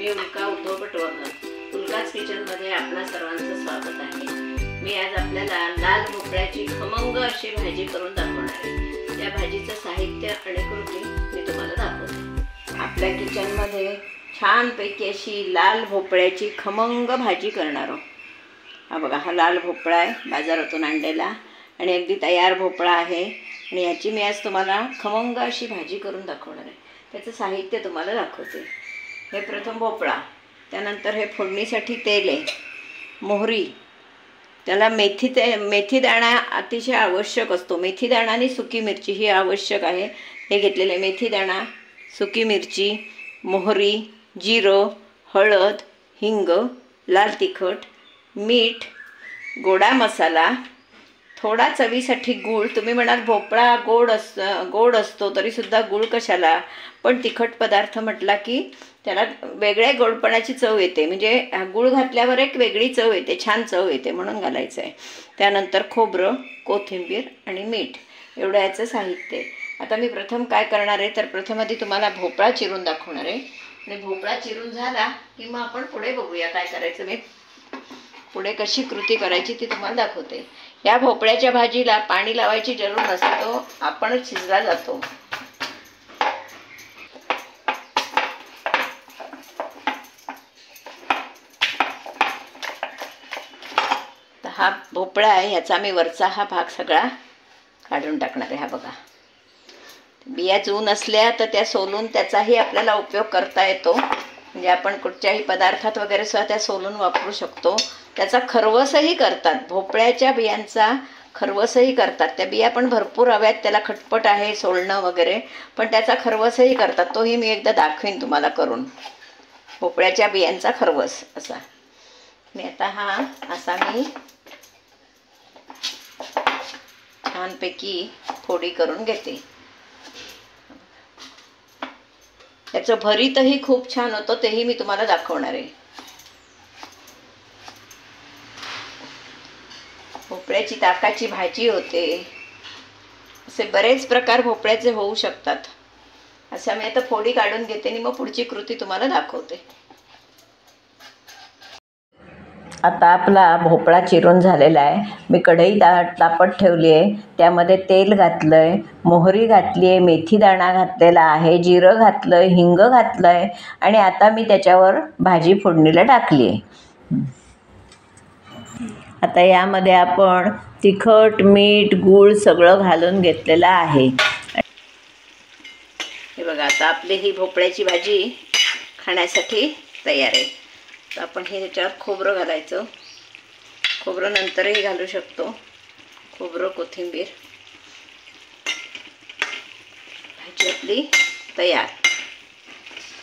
मी उल्का उद्धव पटवर्धन उल्काच किचनमध्ये आपणा सर्वांचं स्वागत आहे। मी आज आपल्याला लाल भोपळ्याची खमंग अशी भाजी करून दाखवणार आहे। या भाजीचं साहित्य आणि कृती मी तुम्हाला दाखवते। आपल्या किचनमध्ये छानपैकी अशी लाल भोपळ्याची खमंग भाजी करणार आहोत। हा बघा, हा लाल भोपळा आहे बाजारातून आणलेला आणि अगदी तयार भोपळा आहे आणि याची मी आज तुम्हाला खमंग अशी भाजी करून दाखवणार आहे। त्याचं साहित्य तुम्हाला दाखवते। हे प्रथम भोपळा, त्यानंतर हे फोडणीसाठी तेल आहे, मोहरी, त्याला मेथी दाणा अतिशय आवश्यक असतो। मेथी दाणा आणि सुकी मिरची ही आवश्यक आहे। हे घेतलेले मेथी दाणा, सुकी मिरची, मोहरी, जिरं, हळद, हिंग, लाल तिखट, मीठ, गोडा मसाला, थोडा चवीसाठी गूळ। तुम्ही म्हणाल भोपळा गोड असतो तरीसुद्धा गूळ कशाला, पण तिखट पदार्थ म्हटला की त्याला वेगळ्या गोडपणाची चव येते, म्हणजे गूळ घातल्यावर एक वेगळी चव येते, छान चव येते, म्हणून घालायचं आहे। त्यानंतर खोबरं, कोथिंबीर आणि मीठ एवढं याचं साहित्य आहे। आता मी प्रथम काय करणार आहे तर प्रथम आधी तुम्हाला भोपळा चिरून दाखवणार आहे आणि भोपळा चिरून झाला की मग आपण पुढे बघूया काय करायचं। मी पुढे कशी कृती करायची ती तुम्हाला दाखवते। या भोपळ्याच्या भाजीला पाणी लावायची जरूर नसते, तो आपणच शिजला जातो। हा भोपळा आहे, याचा मी वरचा हा भाग सगळा काढून टाकणार आहे। हा बघा, बिया जून असल्या तर त्या सोलून त्याचाही आपल्याला उपयोग करता येतो, म्हणजे आपण कुठच्याही पदार्थात वगैरे सुद्धा त्या सोलून वापरू शकतो। त्याचा खरवसही करतात, भोपळ्याच्या बियांचा खरवसही करतात। त्या बिया पण भरपूर हव्यात, त्याला खटपट आहे सोलणं वगैरे, पण त्याचा खरवसही करतात, तोही मी एकदा दाखवीन तुम्हाला करून। भोपळ्याच्या बियांचा खरवस असा मी आता हा असा मी छानपैकी फोडी करून घेते। त्याचं भरीतही खूप छान होतं, तेही मी तुम्हाला दाखवणार आहे। भोपळ्याची ताकाची भाजी होते, असे बरेच प्रकार भोपळ्याचे होऊ शकतात। असं मी आता फोडी काढून घेते आणि मग पुढची कृती तुम्हाला दाखवते। आता आपला भोपळा चिरून झालेला आहे। मी कढई तापत ठेवली आहे, त्यामध्ये तेल घातलं आहे, मोहरी घातली आहे, मेथी दाणा घातलेला आहे, जिरं घातलं आहे, हिंग घातलं आहे आणि आता मी त्याच्यावर भाजी फोडणीला टाकली आहे। आता यामध्ये आपण तिखट, मीठ, गूळ सगळं घालून घेतलेलं आहे। हे बघा, आता आपली ही भोपळ्याची भाजी खाण्यासाठी तयार आहे। तर आपण हे त्याच्यावर खोबरं घालायचं, खोबरं नंतरही घालू शकतो, खोबरं, कोथिंबीर। भाजी आपली तयार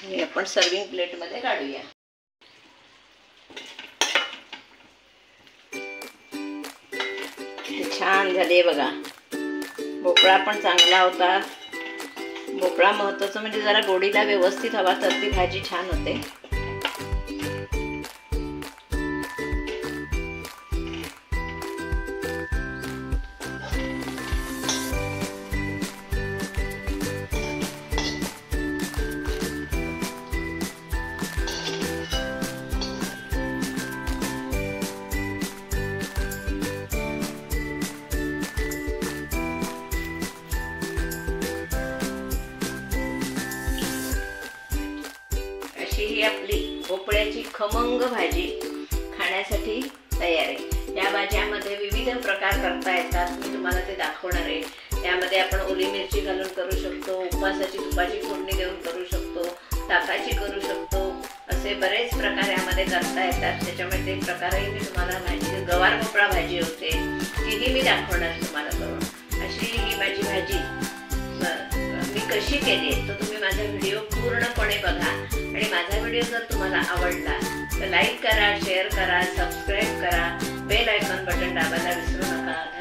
आणि आपण सर्विंग प्लेटमध्ये काढूया। छान झाले बघा, भोपळा पण चांगला होता। भोपळा महत्त्वाचं म्हणजे जरा गोडीला व्यवस्थित हवा तर ती भाजी छान होते। ही आपली भोपळ्याची खमंग भाजी खाण्यासाठी तयार आहे। या भाज्यामध्ये विविध प्रकार करता येतात, मी तुम्हाला ते दाखवणार आहे। त्यामध्ये आपण ओली मिरची घालून करू शकतो, उपवासाची तुपाची फोडणी देऊन करू शकतो, ताकाची करू शकतो, असे बरेच प्रकार यामध्ये करता येतात। त्याच्यामुळे ते प्रकारही मी तुम्हाला भाजी, गवार भोपळा भाजी होते तीही मी दाखवणार तुम्हाला करून। अशी ही माझी भाजी मी कशी केली आहे तर तुम्ही माझा व्हिडिओ पूर्णपणे बघा आणि माझा व्हिडिओ जर तुम्हाला आवडला तर लाईक करा, शेअर करा, सबस्क्राईब करा, बेल आयकॉन बटन दाबायला विसरू नका।